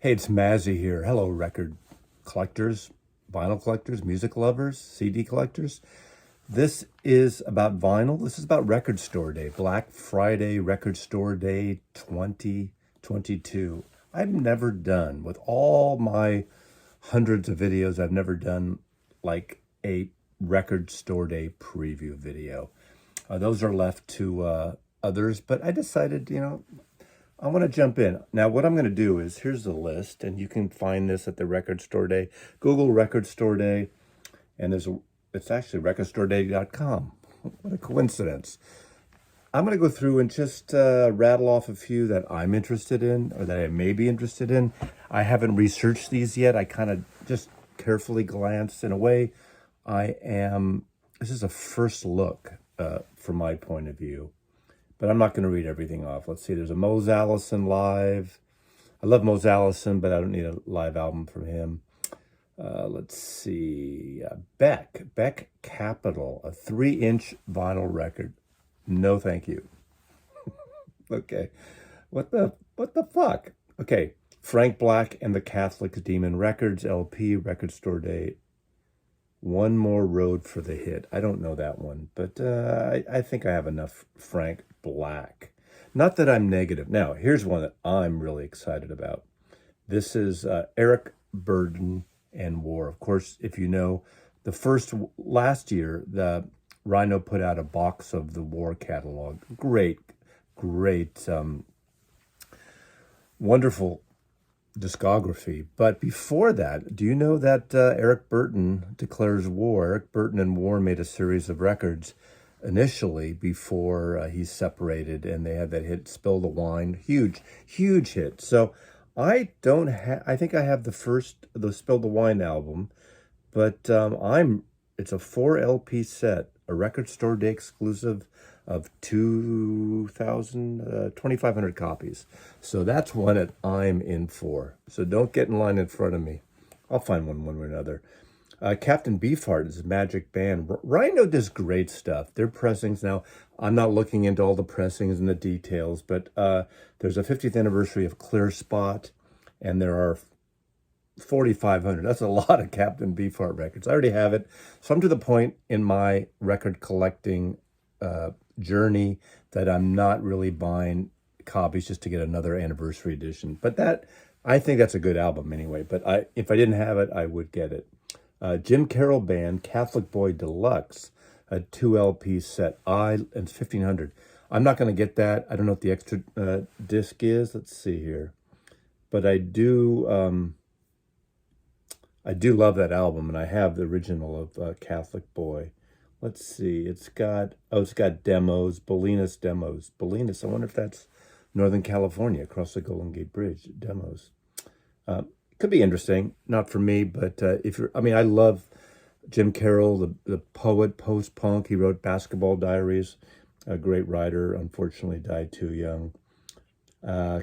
Hey, it's Mazzy here. Hello, record collectors, vinyl collectors, music lovers, CD collectors. This is about vinyl. This is about Record Store Day, Black Friday Record Store Day 2022. I've never done, with all my hundreds of videos, I've never done like a Record Store Day preview video. Those are left to others, but I decided, I want to jump in. Now, what I'm going to do is, here's the list, and you can find this at the Record Store Day. Google Record Store Day, and it's actually recordstoreday.com. What a coincidence. I'm going to go through and just rattle off a few that I'm interested in, or that I may be interested in. I haven't researched these yet. I kind of just carefully glanced. In a way, this is a first look from my point of view. But I'm not going to read everything off. Let's see, there's a Mose Allison live. I love Mose Allison, but I don't need a live album from him. Let's see, Beck Capital, a 3-inch vinyl record. No, thank you. Okay, what the fuck? Okay, Frank Black and the Catholics Demon Records, LP, Record Store Day. One More Road for the Hit. I don't know that one, but I think I have enough Frank Black. Not that I'm negative. Now, here's one that I'm really excited about. This is Eric Burdon and War. Of course, if you know, last year, the Rhino put out a box of the War catalog. Great, wonderful discography. But before that, do you know that Eric Burton declares war? Eric Burton and War made a series of records initially before he separated, and they had that hit Spill the Wine, huge hit. So I think I have the Spill the Wine album, but it's a 4 LP set, a Record Store Day exclusive of 2,500 copies. So that's one that I'm in for. So don't get in line in front of me. I'll find one way or another. Captain Beefheart is a Magic Band. Rhino does great stuff. Their pressings now, I'm not looking into all the pressings and the details, but there's a 50th anniversary of Clear Spot, and there are 4,500. That's a lot of Captain Beefheart records. I already have it. So I'm to the point in my record collecting journey that I'm not really buying copies just to get another anniversary edition. But I think that's a good album anyway. But if I didn't have it, I would get it. Jim Carroll Band, Catholic Boy Deluxe, a 2 LP set. It's 1,500. I'm not going to get that. I don't know what the extra disc is. Let's see here. But I do love that album, and I have the original of Catholic Boy. Let's see. It's got demos, Bolinas demos. Bolinas, I wonder if that's Northern California, across the Golden Gate Bridge, demos. Could be interesting. Not for me, but I love Jim Carroll, the poet, post-punk. He wrote Basketball Diaries, a great writer, unfortunately died too young.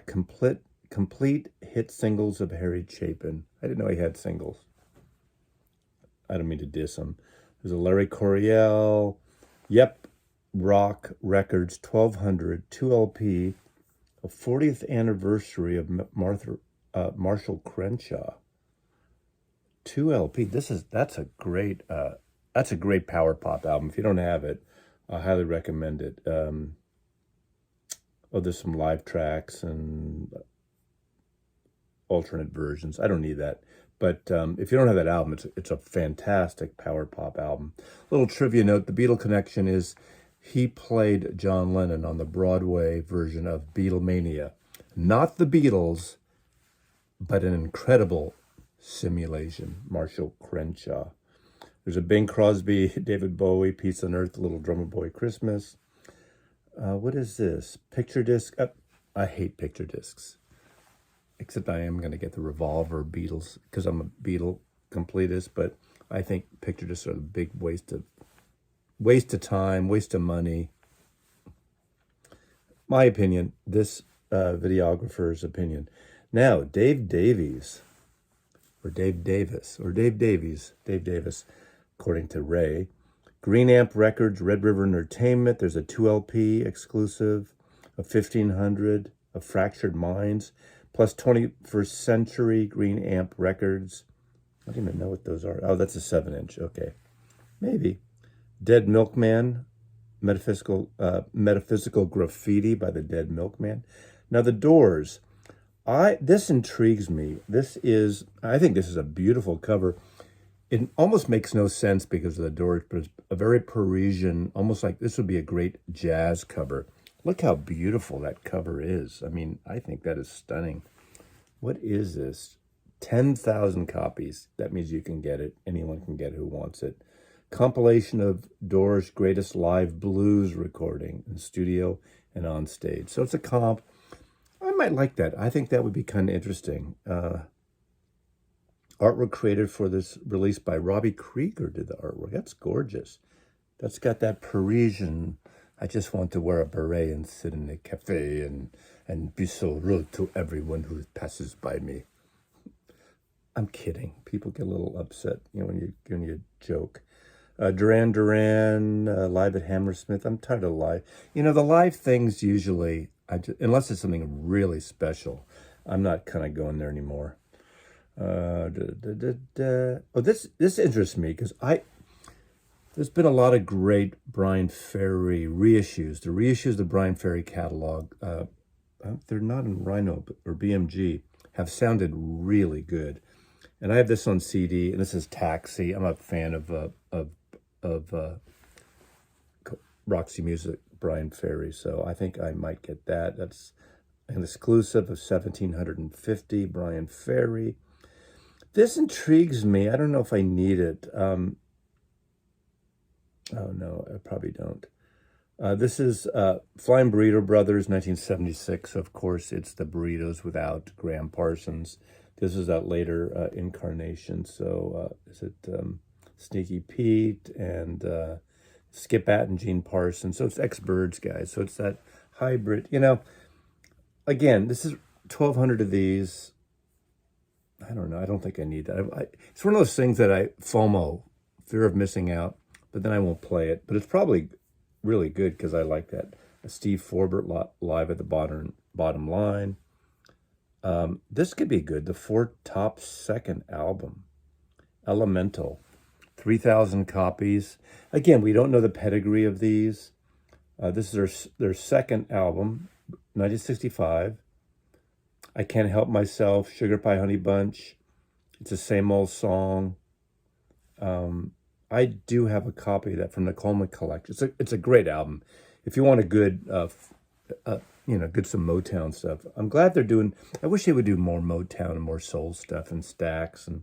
Complete hit singles of Harry Chapin. I didn't know he had singles. I don't mean to diss him. There's a Larry Coryell, Rock Records, 1,200, 2 LP, a 40th anniversary of Marshall Crenshaw, 2 LP. That's a great power pop album. If you don't have it, I highly recommend it. There's some live tracks and alternate versions. I don't need that. But if you don't have that album, it's a fantastic power pop album. Little trivia note, the Beatle connection is he played John Lennon on the Broadway version of Beatlemania. Not the Beatles, but an incredible simulation. Marshall Crenshaw. There's a Bing Crosby, David Bowie, Peace on Earth, Little Drummer Boy Christmas. What is this? Picture disc? I hate picture discs. Except I am going to get the Revolver Beatles because I'm a Beatle completist, but I think picture discs are a big waste of time, waste of money. My opinion, this videographer's opinion. Now, Dave Davies, according to Ray. Green Amp Records, Red River Entertainment. There's a 2 LP exclusive, a 1,500, of Fractured Minds. plus 21st Century Green Amp Records. I don't even know what those are. Oh, that's a 7-inch. Okay, maybe. Dead Milkman, Metaphysical Graffiti by the Dead Milkman. Now the Doors. This intrigues me. I think this is a beautiful cover. It almost makes no sense because of the Doors, but it's a very Parisian, almost like this would be a great jazz cover. Look how beautiful that cover is. I mean, I think that is stunning. What is this? 10,000 copies. That means you can get it. Anyone can get it who wants it. Compilation of Doors' greatest live blues recording in studio and on stage. So it's a comp. I might like that. I think that would be kind of interesting. Artwork created for this release by Robbie Krieger did the artwork. That's gorgeous. That's got that Parisian, I just want to wear a beret and sit in a cafe and be so rude to everyone who passes by me. I'm kidding. People get a little upset, when you joke. Duran, live at Hammersmith. I'm tired of live. The live things usually, unless it's something really special, I'm not kind of going there anymore. Oh, this interests me because there's been a lot of great Bryan Ferry reissues. The reissues of the Bryan Ferry catalog, they're not in Rhino or BMG, have sounded really good. And I have this on CD, and this is Taxi. I'm a fan of Roxy Music, Bryan Ferry, so I think I might get that. That's an exclusive of 1750, Bryan Ferry. This intrigues me. I don't know if I need it. Oh, no, I probably don't. This is Flying Burrito Brothers, 1976. Of course, it's the Burritos without Graham Parsons. This is that later incarnation. So is it Sneaky Pete and Skip At and Gene Parsons? So it's ex-Birds guys. So it's that hybrid. Again, this is 1,200 of these. I don't know. I don't think I need that. It's one of those things that FOMO, fear of missing out, but then I won't play it. But it's probably really good because I like that. Steve Forbert live at the bottom line. This could be good. The Four Top second album, Elemental, 3,000 copies. Again, we don't know the pedigree of these. This is their second album, 1965. I Can't Help Myself, Sugar Pie Honey Bunch. It's the same old song. I do have a copy of that from the Coleman Collection. It's a great album. If you want a good, good some Motown stuff. I'm glad they're doing. I wish they would do more Motown and more soul stuff and Stax and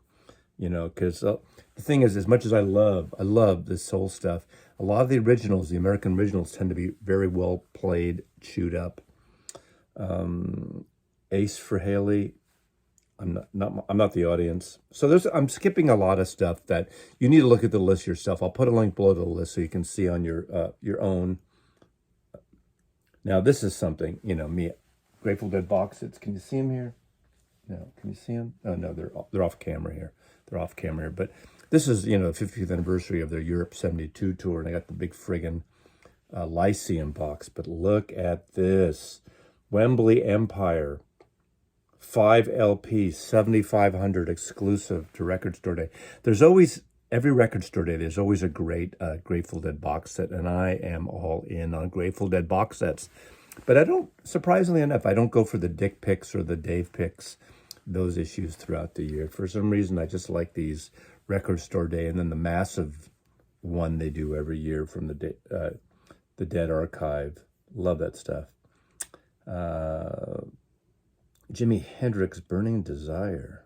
because the thing is, as much as I love this soul stuff. A lot of the originals, the American originals, tend to be very well played, chewed up. Ace for Haley. I'm not the audience. So I'm skipping a lot of stuff that you need to look at the list yourself. I'll put a link below the list so you can see on your own. Now this is something, me, Grateful Dead box sets. Can you see them here? No, can you see them? Oh no, they're off camera here. They're off camera here. But this is, the 50th anniversary of their Europe 72 tour, and I got the big friggin' Lyceum box. But look at this. Wembley Empire. 5 LP, 7,500 exclusive to Record Store Day. There's always, every Record Store Day, there's always a great Grateful Dead box set, and I am all in on Grateful Dead box sets. But I don't, surprisingly enough, I don't go for the Dick picks or the Dave picks, those issues throughout the year. For some reason, I just like these Record Store Day, and then the massive one they do every year from the Dead Archive. Love that stuff. Jimi Hendrix, Burning Desire.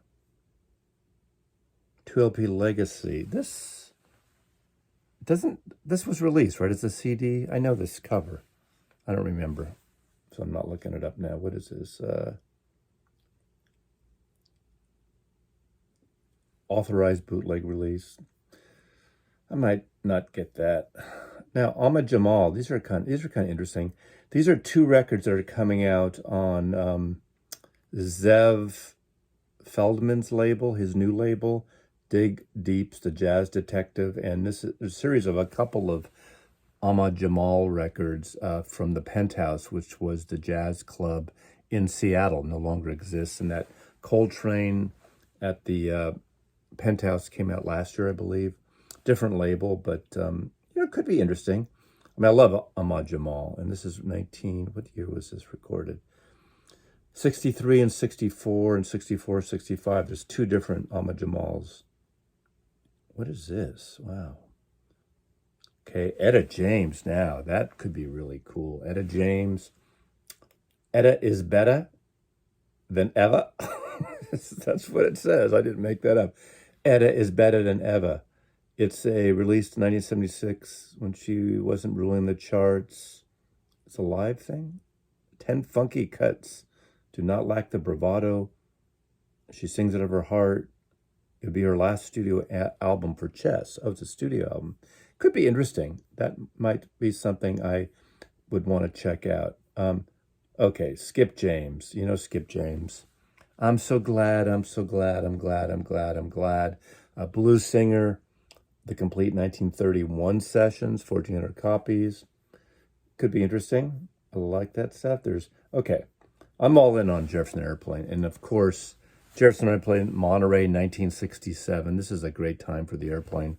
2LP Legacy. This was released, right? It's a CD. I know this cover. I don't remember, so I'm not looking it up now. What is this? Authorized bootleg release. I might not get that. Now, Ahmad Jamal. These are kind of interesting. These are 2 records that are coming out on Zev Feldman's label, his new label, Dig Deep's The Jazz Detective, and this is a series of a couple of Ahmad Jamal records from the Penthouse, which was the jazz club in Seattle no longer exists, and that Coltrane at the Penthouse came out last year, I believe. Different label, but it could be interesting. I mean, I love Ahmad Jamal, and this is 19, what year was this recorded? 63 and 64 and 64, 65. There's two different Ahmad Jamals. What is this? Wow. Okay, Etta James now. That could be really cool. Etta James. Etta is better than ever. That's what it says. I didn't make that up. Etta is better than ever. It's released in 1976 when she wasn't ruling the charts. It's a live thing. 10 funky cuts. Do not lack the bravado. She sings it of her heart. It'll be her last studio album for Chess. Oh, it's a studio album. Could be interesting. That might be something I would want to check out. Okay, Skip James. You know Skip James. I'm so glad, I'm so glad, I'm glad, I'm glad, I'm glad. Blues singer, the complete 1931 sessions, 1,400 copies. Could be interesting. I like that stuff. Okay, I'm all in on Jefferson Airplane. And of course, Jefferson Airplane, Monterey, 1967. This is a great time for the airplane,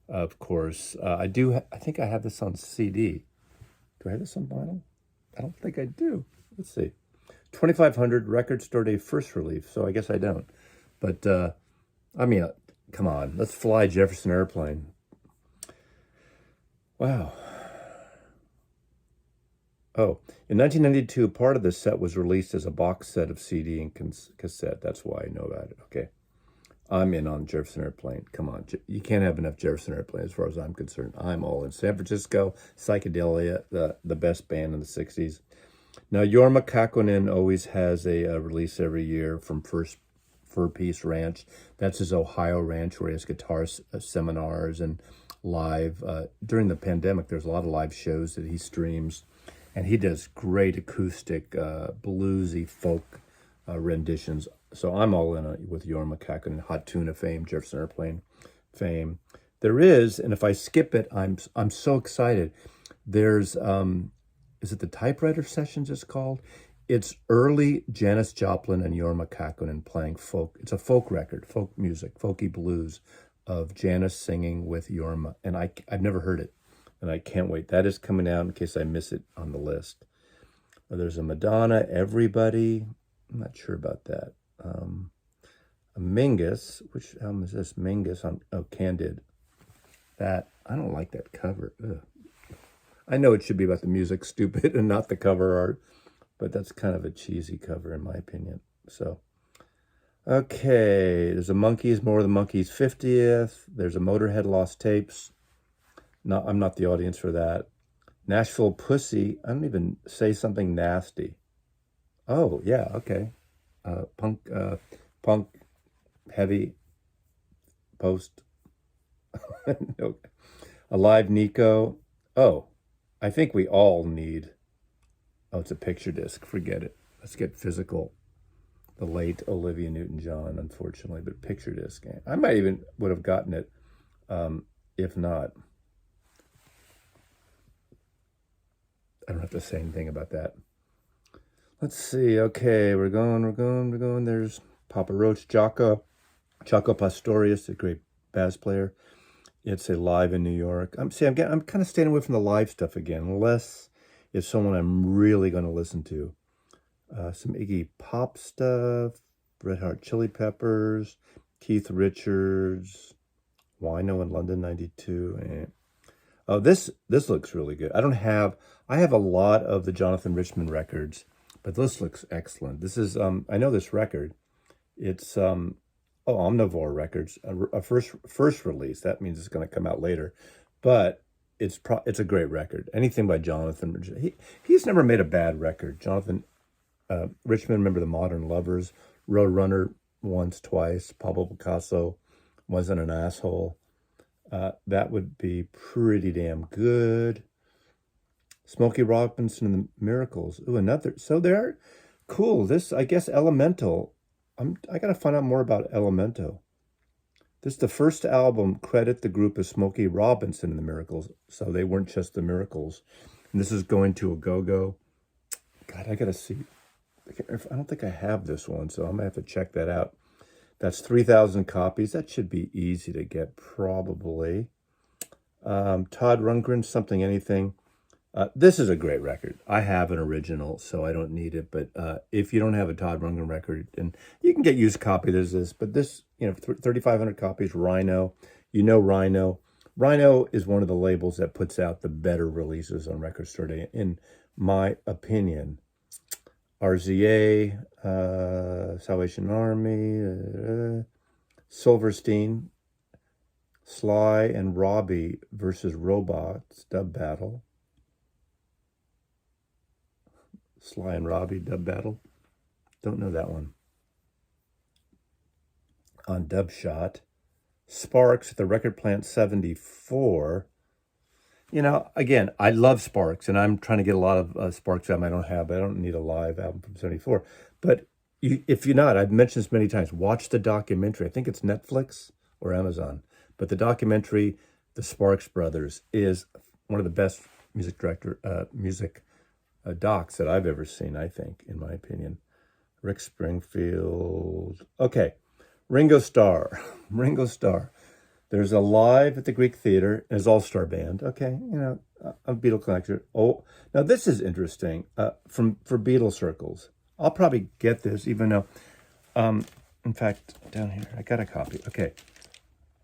of course. I think I have this on CD. Do I have this on vinyl? I don't think I do. Let's see. 2,500 Record Store Day first release, so I guess I don't. But, I mean, come on. Let's fly Jefferson Airplane. Wow. Oh, in 1992, part of the set was released as a box set of CD and cassette. That's why I know about it. Okay. I'm in on Jefferson Airplane. Come on. You can't have enough Jefferson Airplane as far as I'm concerned. I'm all in. San Francisco, Psychedelia, the best band in the 60s. Now, Jorma Kaukonen always has a release every year from First Fur Peace Ranch. That's his Ohio ranch where he has guitar seminars and live. During the pandemic, there's a lot of live shows that he streams. And he does great acoustic, bluesy folk renditions. So I'm all in with Jorma Kaukonen, Hot Tuna fame, Jefferson Airplane fame. There is, and if I skip it, I'm so excited. There's, is it the Typewriter Sessions it's called? It's early Janis Joplin and Jorma Kaukonen playing folk. It's a folk record, folk music, folky blues of Janis singing with Jorma. And I've never heard it. And I can't wait. That is coming out in case I miss it on the list. There's a Madonna, Everybody. I'm not sure about that. A Mingus. Which album is this? Mingus on Candid. That, I don't like that cover. Ugh. I know it should be about the music, stupid, and not the cover art. But that's kind of a cheesy cover in my opinion. So, okay. There's a Monkees, More of the Monkees 50th. There's a Motorhead Lost Tapes. No, I'm not the audience for that. Nashville Pussy. I don't even say something nasty. Oh, yeah, okay. Punk, heavy, post. No. Alive Nico. Oh, I think we all need. Oh, it's a picture disc. Forget it. Let's get physical. The late Olivia Newton-John, unfortunately, but picture disc. I might even would have gotten it if not. I don't have to say anything about that. Let's see. Okay, we're going. There's Papa Roach, Jaco Pastorius, a great bass player. It's a live in New York. I'm kind of staying away from the live stuff again, unless it's someone I'm really going to listen to. Some Iggy Pop stuff, Red Hot Chili Peppers, Keith Richards, Wino in London '92. Oh, this looks really good. I have a lot of the Jonathan Richman records, but this looks excellent. This is, I know this record. It's, Omnivore Records, a first release. That means it's going to come out later, but it's a great record. Anything by Jonathan, he's never made a bad record. Jonathan Richman, remember the Modern Lovers, Roadrunner once, twice, Pablo Picasso, Wasn't an Asshole. That would be pretty damn good. Smokey Robinson and the Miracles. Ooh, another. So they're cool. This, I guess, Elemental. I got to find out more about Elemento. This is the first album. Credit the group as Smokey Robinson and the Miracles. So they weren't just the Miracles. And this is Going to a Go-Go. God, I got to see. I don't think I have this one, so I'm going to have to check that out. That's 3,000 copies. That should be easy to get, probably. Todd Rundgren, Something Anything. This is a great record. I have an original, so I don't need it. But if you don't have a Todd Rundgren record, and you can get used copy, there's this. But this, 3,500 copies, Rhino. Rhino. Rhino is one of the labels that puts out the better releases on Record Store Day, in my opinion. RZA, Salvation Army, Silverstein, Sly and Robbie versus Robots, dub battle. Sly and Robbie, dub battle. Don't know that one. On Dub Shot. Sparks at the Record Plant 74. Again, I love Sparks, and I'm trying to get a lot of Sparks album I don't have, but I don't need a live album from 74. But if you're not, I've mentioned this many times, watch the documentary. I think it's Netflix or Amazon. But the documentary, The Sparks Brothers, is one of the best music docs that I've ever seen, I think, in my opinion. Rick Springfield. Okay, Ringo Starr. Ringo Starr. There's a Live at the Greek Theater, and his all-star band. Okay, a Beatle collector. Oh, now this is interesting. For Beatle circles, I'll probably get this, even though, in fact, down here I got a copy. Okay,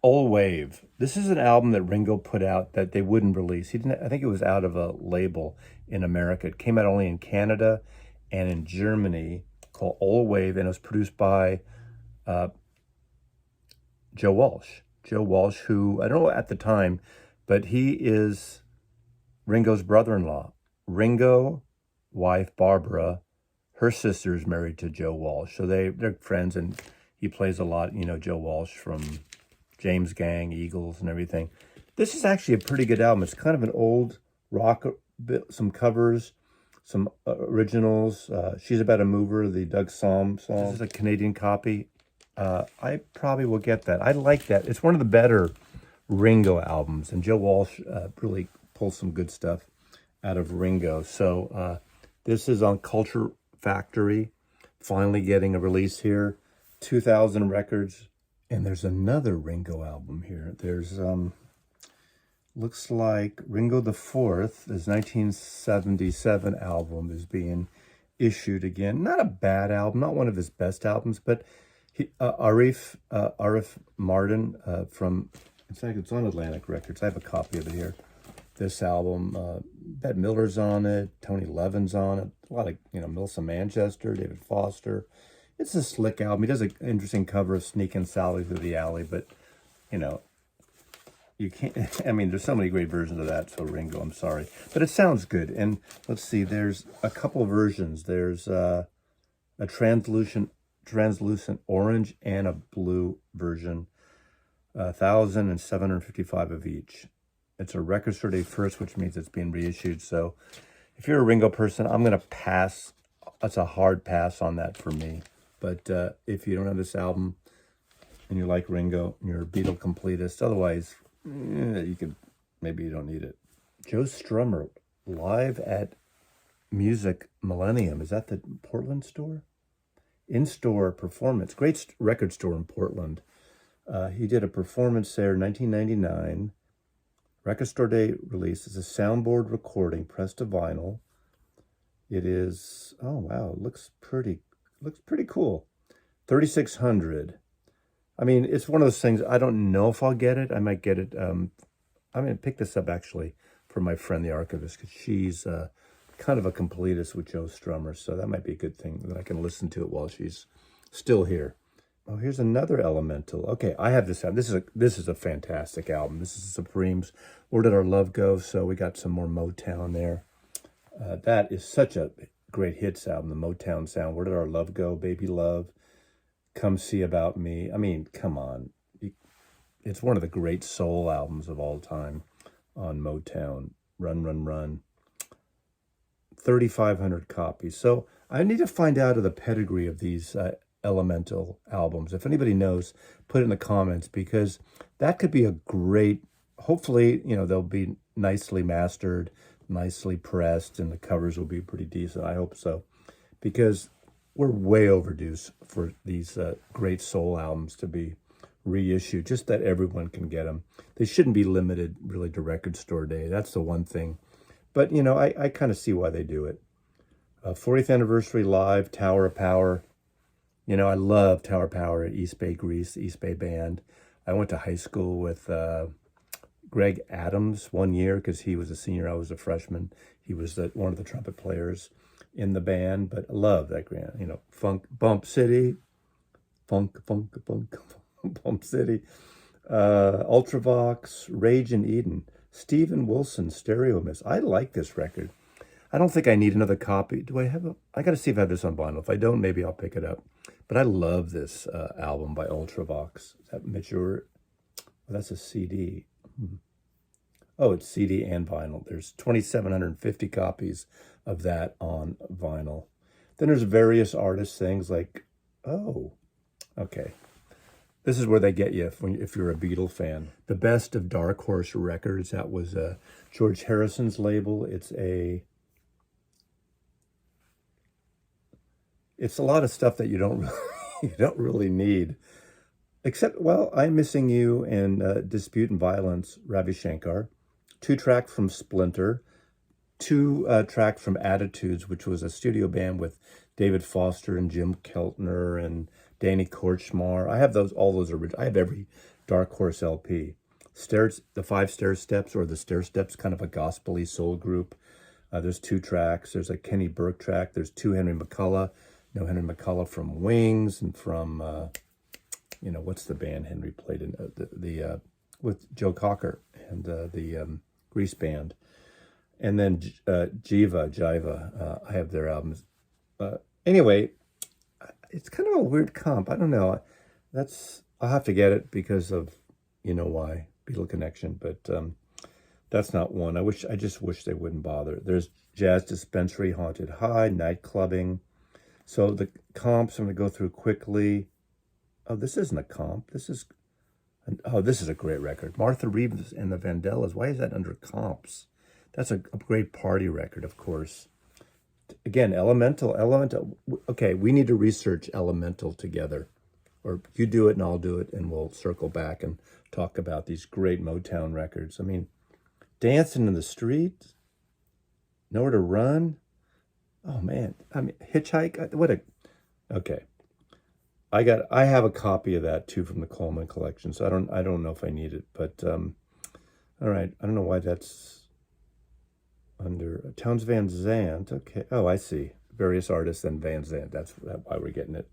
Old Wave. This is an album that Ringo put out that they wouldn't release. He didn't. I think it was out of a label in America. It came out only in Canada and in Germany, called Old Wave, and it was produced by Joe Walsh. Joe Walsh, who, I don't know at the time, but he is Ringo's brother-in-law. Ringo, wife Barbara, her sister is married to Joe Walsh. So they're friends, and he plays a lot, Joe Walsh from James Gang, Eagles, and everything. This is actually a pretty good album. It's kind of an old rock, some covers, some originals. She's About a Mover, the Doug Sahm song. This is a Canadian copy. I probably will get that. I like that. It's one of the better Ringo albums, and Joe Walsh really pulls some good stuff out of Ringo. So this is on Culture Factory, finally getting a release here. 2,000 records, and there's another Ringo album here. There's looks like Ringo the Fourth, his 1977 album, is being issued again. Not a bad album, not one of his best albums, but Arif Mardin from, in fact, it's on Atlantic Records. I have a copy of it here. This album, Bette Miller's on it, Tony Levin's on it, a lot of, Melissa Manchester, David Foster. It's a slick album. He does an interesting cover of Sneakin' Sally Through the Alley, but, you can't, there's so many great versions of that, so Ringo, I'm sorry. But it sounds good. And let's see, there's a couple versions. There's a translucent orange and a blue version, 1,755 of each. It's a Record Store Day first, which means it's being reissued. So if you're a Ringo person, I'm going to pass. That's a hard pass on that for me. But if you don't have this album and you like Ringo, and you're a Beatle completist, otherwise, maybe you don't need it. Joe Strummer, live at Music Millennium. Is that the Portland store? In-store performance, great record store in Portland. He did a performance there in 1999. Record Store Day release is a soundboard recording pressed to vinyl. It is, oh wow, it looks pretty cool. 3,600. It's one of those things, I don't know if I'll get it. I might get it. I'm going to pick this up actually for my friend, the archivist, because she's kind of a completist with Joe Strummer, so that might be a good thing that I can listen to it while she's still here. Oh, here's another Elemental. Okay, I have this album. This is a fantastic album. This is Supremes. Where Did Our Love Go? So we got some more Motown there. That is such a great hits album, the Motown sound. Where Did Our Love Go? Baby Love. Come See About Me. Come on. It's one of the great soul albums of all time on Motown. Run, Run, Run. 3,500 copies. So I need to find out of the pedigree of these Elemental albums. If anybody knows, put it in the comments, because that could be a great, hopefully, they'll be nicely mastered, nicely pressed, and the covers will be pretty decent. I hope so, because we're way overdue for these great soul albums to be reissued, just that everyone can get them. They shouldn't be limited really to Record Store Day. That's the one thing. But, you know, I kind of see why they do it. 40th Anniversary Live, Tower of Power. You know, I love Tower of Power at East Bay Grease, East Bay Band. I went to high school with Greg Adams one year because he was a senior, I was a freshman. He was one of the trumpet players in the band, but I love that band. You know, Funk, Bump City, Funk, Bump City, Ultravox, Rage in Eden, Steven Wilson, Stereo Miss. I like this record. I don't think I need another copy. Do I have I got to see if I have this on vinyl. If I don't, maybe I'll pick it up. But I love this album by Ultravox. Is that mature? Well, that's a CD. Oh, it's CD and vinyl. There's 2,750 copies of that on vinyl. Then there's various artist things like, oh, okay. This is where they get you if you're a Beatle fan. The Best of Dark Horse Records. That was George Harrison's label. It's a lot of stuff that you don't really need. Except, well, I'm Missing You and Dispute and Violence, Ravi Shankar. 2-track from Splinter. 2-track from Attitudes, which was a studio band with David Foster and Jim Keltner and Danny Korchmar. I have all those original. I have every Dark Horse LP. The 5 Stair Steps, or the Stair Steps, kind of a gospel-y soul group. There's 2 tracks. There's a Kenny Burke track. There's 2 Henry McCullough. You know, Henry McCullough from Wings and from, you know, what's the band Henry played in? With Joe Cocker and the Grease Band. And then Jiva. I have their albums. Anyway, it's kind of a weird comp. I don't know. I'll have to get it because of, you know why, Beatle connection. But that's not one. I just wish they wouldn't bother. There's Jazz Dispensary, Haunted High, Night Clubbing. So the comps I'm going to go through quickly. Oh, this isn't a comp. This is a great record. Martha Reeves and the Vandellas. Why is that under comps? That's a great party record, of course. Again, Elemental. Okay, we need to research Elemental together. Or you do it and I'll do it, and we'll circle back and talk about these great Motown records. I mean, Dancing in the Street, Nowhere to Run. Oh, man. I mean, Hitchhike. Okay. I have a copy of that too from the Coleman collection, so I don't know if I need it, but all right. I don't know why that's under Townes Van Zandt. Okay. Oh, I see. Various artists and Van Zandt. That's why we're getting it.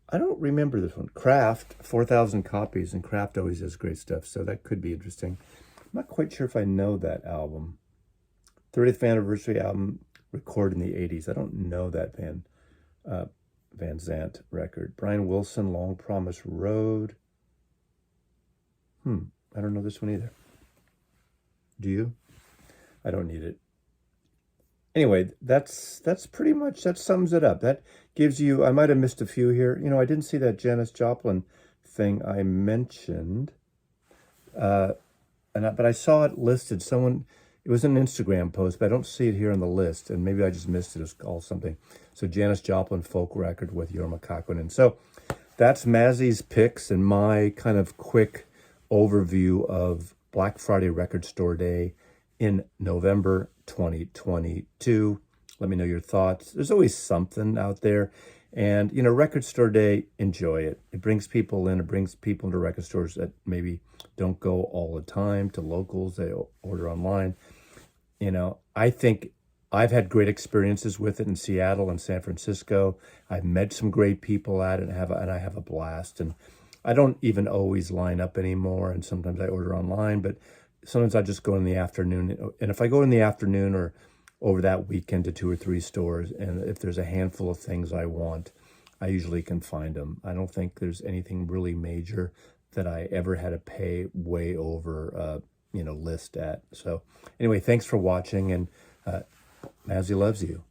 I don't remember this one. Kraft, 4,000 copies, and Kraft always does great stuff, so that could be interesting. I'm not quite sure if I know that album. 30th anniversary album, recorded in the 80s. I don't know that Van Zandt record. Brian Wilson, Long Promise Road. I don't know this one either. Do you? I don't need it. Anyway, that's pretty much, that sums it up. That gives you, I might have missed a few here. You know, I didn't see that Janis Joplin thing I mentioned. But I saw it listed. It was an Instagram post, but I don't see it here on the list, and maybe I just missed it. It's called something. So Janis Joplin folk record with Jorma Kaukonen. So that's Mazzy's picks and my kind of quick overview of Black Friday Record Store Day in November 2022. Let me know your thoughts. There's always something out there. And, you know, Record Store Day, enjoy it. It brings people in. It brings people into record stores that maybe don't go all the time, to locals. They order online. You know, I think I've had great experiences with it in Seattle and San Francisco. I've met some great people at it and I have a blast. And I don't even always line up anymore. And sometimes I order online, but sometimes I just go in the afternoon. And if I go in the afternoon or over that weekend to 2 or 3 stores, and if there's a handful of things I want, I usually can find them. I don't think there's anything really major that I ever had to pay way over, list at. So anyway, thanks for watching, and Mazzy loves you.